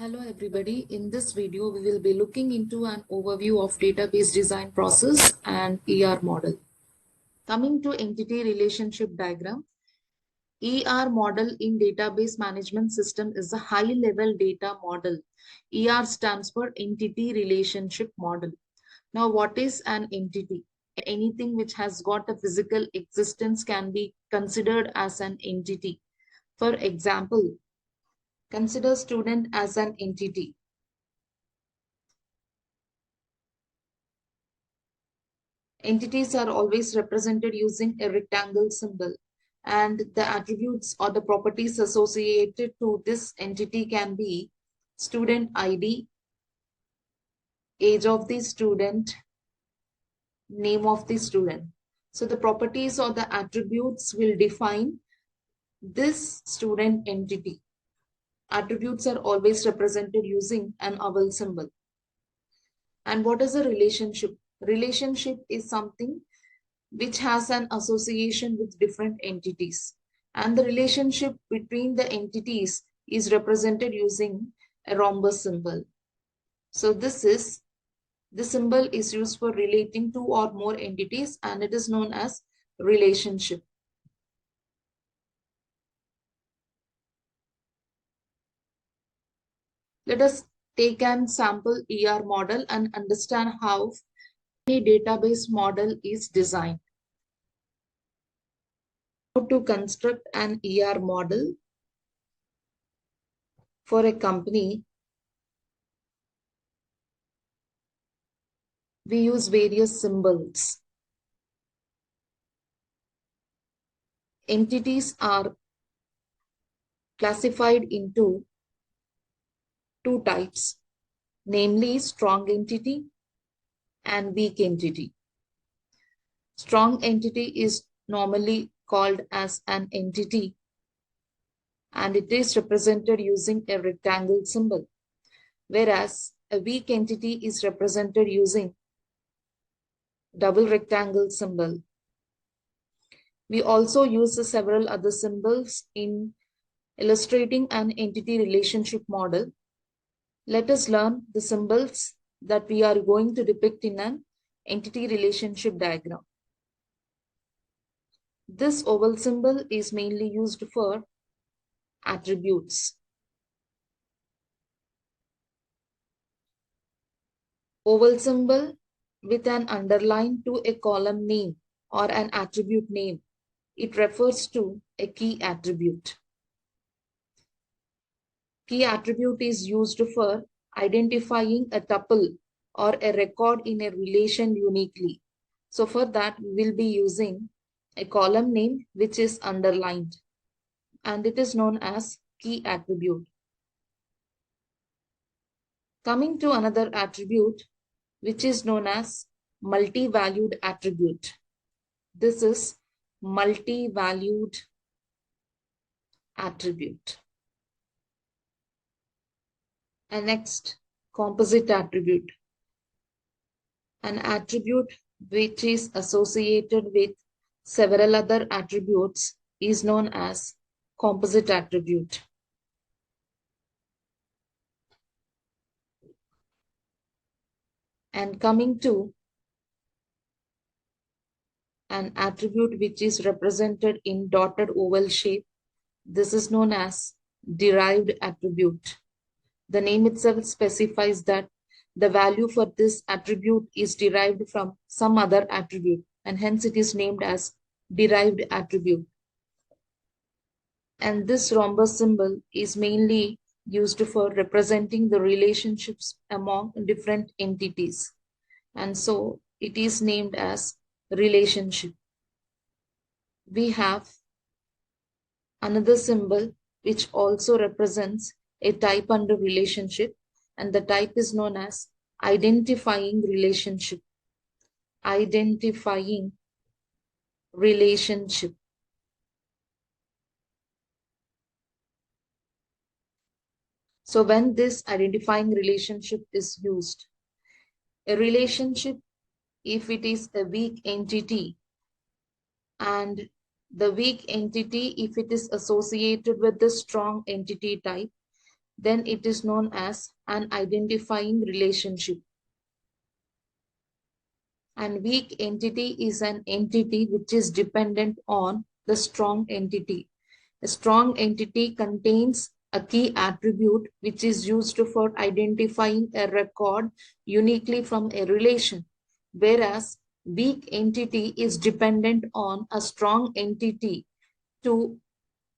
Hello everybody. In this video, we will be looking into an overview of database design process and ER model. Coming to entity relationship diagram, ER model in database management system is a high-level data model. ER stands for entity relationship model. Now, what is an entity? Anything which has got a physical existence can be considered as an entity. For example, consider student as an entity. Entities are always represented using a rectangle symbol, and the attributes or the properties associated to this entity can be student ID, age of the student, name of the student. So the properties or the attributes will define this student entity. Attributes are always represented using an oval symbol. And what is a relationship? Relationship is something which has an association with different entities. And the relationship between the entities is represented using a rhombus symbol. So the symbol is used for relating two or more entities, and it is known as relationship. Let us take an sample ER model and understand how a database model is designed. How to construct an ER model for a company. We use various symbols. Entities are classified into two types, namely strong entity and weak entity. Strong entity is normally called as an entity, and it is represented using a rectangle symbol, whereas a weak entity is represented using double rectangle symbol. We also use several other symbols in illustrating an entity relationship model. Let us learn the symbols that we are going to depict in an entity relationship diagram. This oval symbol is mainly used for attributes. Oval symbol with an underline to a column name or an attribute name. It refers to a key attribute. Key attribute is used for identifying a tuple or a record in a relation uniquely. So for that, we will be using a column name which is underlined, and it is known as key attribute. Coming to another attribute, which is known as multi-valued attribute. This is multi-valued attribute. And next, composite attribute. An attribute which is associated with several other attributes is known as composite attribute. And coming to an attribute which is represented in dotted oval shape, this is known as derived attribute. The name itself specifies that the value for this attribute is derived from some other attribute, and hence it is named as derived attribute. And this rhombus symbol is mainly used for representing the relationships among different entities. And so it is named as relationship. We have another symbol which also represents a type under relationship, and the type is known as identifying relationship. Identifying relationship. So when this identifying relationship is used, a relationship, if it is a weak entity, and the weak entity, if it is associated with the strong entity type, then it is known as an identifying relationship. And weak entity is an entity which is dependent on the strong entity. A strong entity contains a key attribute which is used for identifying a record uniquely from a relation, whereas weak entity is dependent on a strong entity to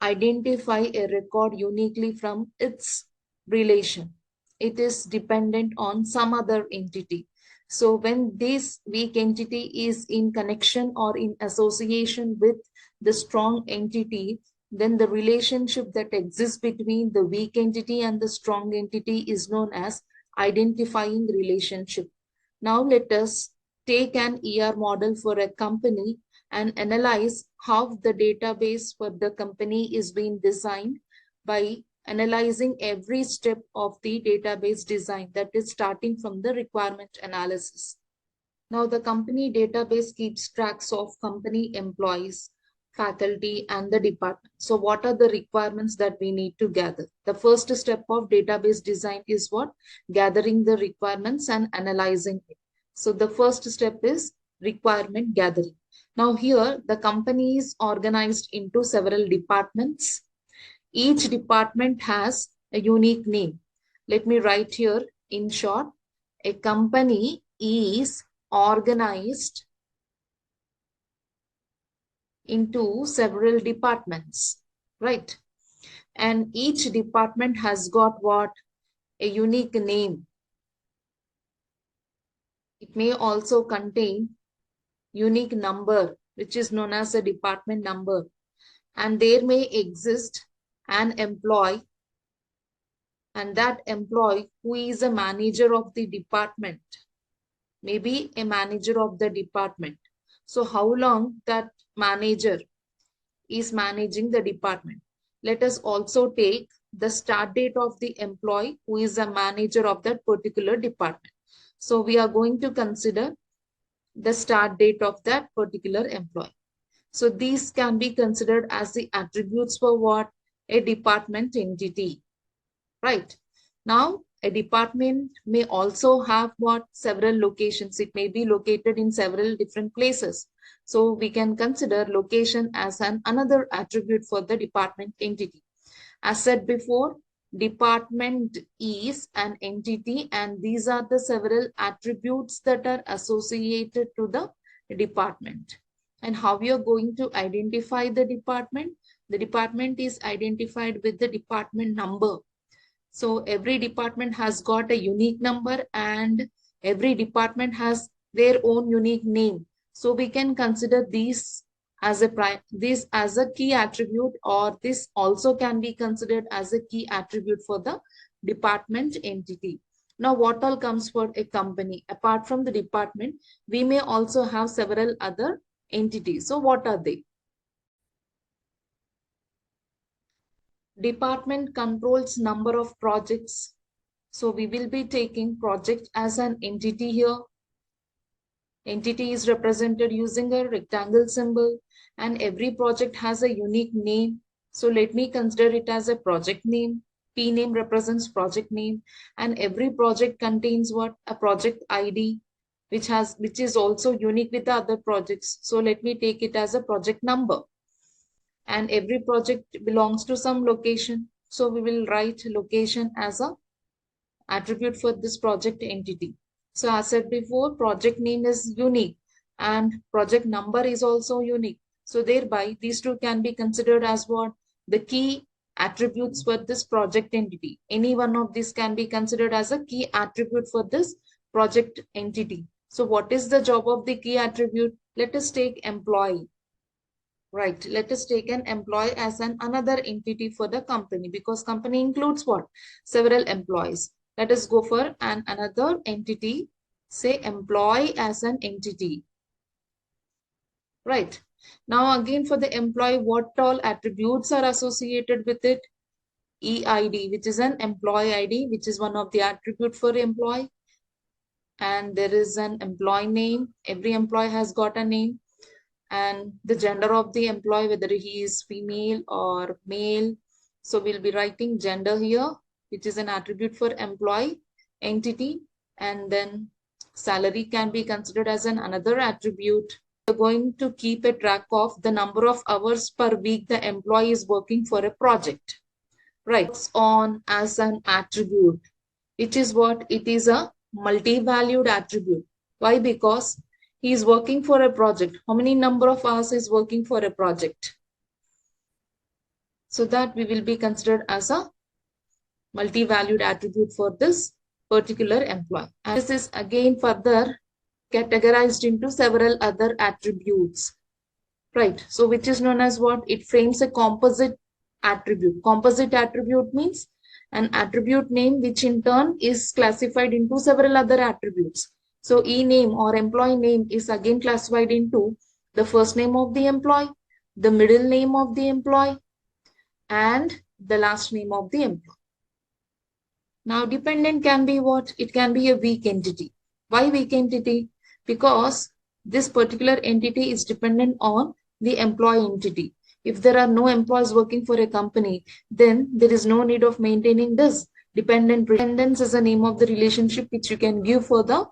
identify a record uniquely from its relation. It is dependent on some other entity. So when this weak entity is in connection or in association with the strong entity, then the relationship that exists between the weak entity and the strong entity is known as identifying relationship. Now let us take an ER model for a company and analyze how the database for the company is being designed by analyzing every step of the database design, that is starting from the requirement analysis. Now the company database keeps tracks of company employees, faculty, and the department. So what are the requirements that we need to gather? The first step of database design is what? Gathering the requirements and analyzing it. So the first step is requirement gathering. Now here the company is organized into several departments. Each department has a unique name. Let me write here in short. A company is organized into several departments, right? And each department has got what? A unique name. It may also contain unique number, which is known as a department number. And there may exist an employee, and that employee who is a manager of the department, maybe a manager of the department. So how long that manager is managing the department? Let us also take the start date of the employee who is a manager of that particular department. So we are going to consider the start date of that particular employee. So these can be considered as the attributes for what? A department entity, right? Now, a department may also have what? Several locations. It may be located in several different places. So we can consider location as another attribute for the department entity. As said before, department is an entity, and these are the several attributes that are associated to the department. And how we are going to identify the department? The department is identified with the department number. So every department has got a unique number, and every department has their own unique name. So we can consider these as a key attribute, or this also can be considered as a key attribute for the department entity. Now what all comes for a company? Apart from the department, we may also have several other entities. So what are they? Department controls number of projects. So we will be taking project as an entity here. Entity is represented using a rectangle symbol, and every project has a unique name. So let me consider it as a project name. P name represents project name, and every project contains what? A project ID, which is also unique with the other projects. So let me take it as a project number. And every project belongs to some location. So we will write location as a attribute for this project entity. So as said before, project name is unique and project number is also unique. So thereby these two can be considered as what? The key attributes for this project entity. Any one of these can be considered as a key attribute for this project entity. So what is the job of the key attribute? Let us take employee. Right, let us take an employee as another entity for the company, because company includes what? Several employees. Let us go for another entity, say employee as an entity. Right. Now again for the employee, what all attributes are associated with it? EID, which is an employee ID, which is one of the attribute for employee. And there is an employee name. Every employee has got a name. And the gender of the employee, whether he is female or male. So we'll be writing gender here. which is an attribute for employee entity, and then salary can be considered as another attribute. We're going to keep a track of the number of hours per week the employee is working for a project. Right, it's on as an attribute, which is what it is, a multi-valued attribute. Why? Because he is working for a project. How many number of hours is working for a project? So that we will be considered as a multi-valued attribute for this particular employee. And this is again further categorized into several other attributes. Right. So which is known as what? It frames a composite attribute. Composite attribute means an attribute name which in turn is classified into several other attributes. So e-name or employee name is again classified into the first name of the employee, the middle name of the employee, and the last name of the employee. Now dependent can be what? It can be a weak entity. Why weak entity? Because this particular entity is dependent on the employee entity. If there are no employees working for a company, then there is no need of maintaining this dependent. Dependence is the name of the relationship which you can give for the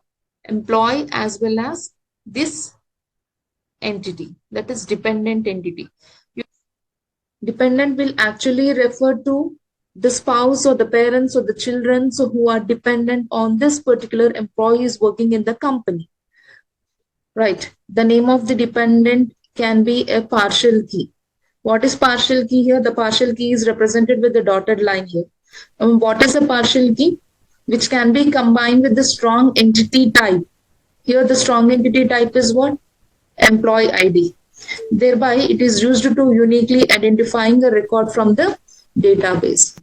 employee as well as this entity, that is dependent entity. Dependent will actually refer to the spouse or the parents or the children who are dependent on this particular employee is working in the company. Right. The name of the dependent can be a partial key. What is partial key here? The partial key is represented with the dotted line here. What is a partial key? Which can be combined with the strong entity type. Here the strong entity type is what? Employee ID. Thereby it is used to uniquely identifying a record from the database.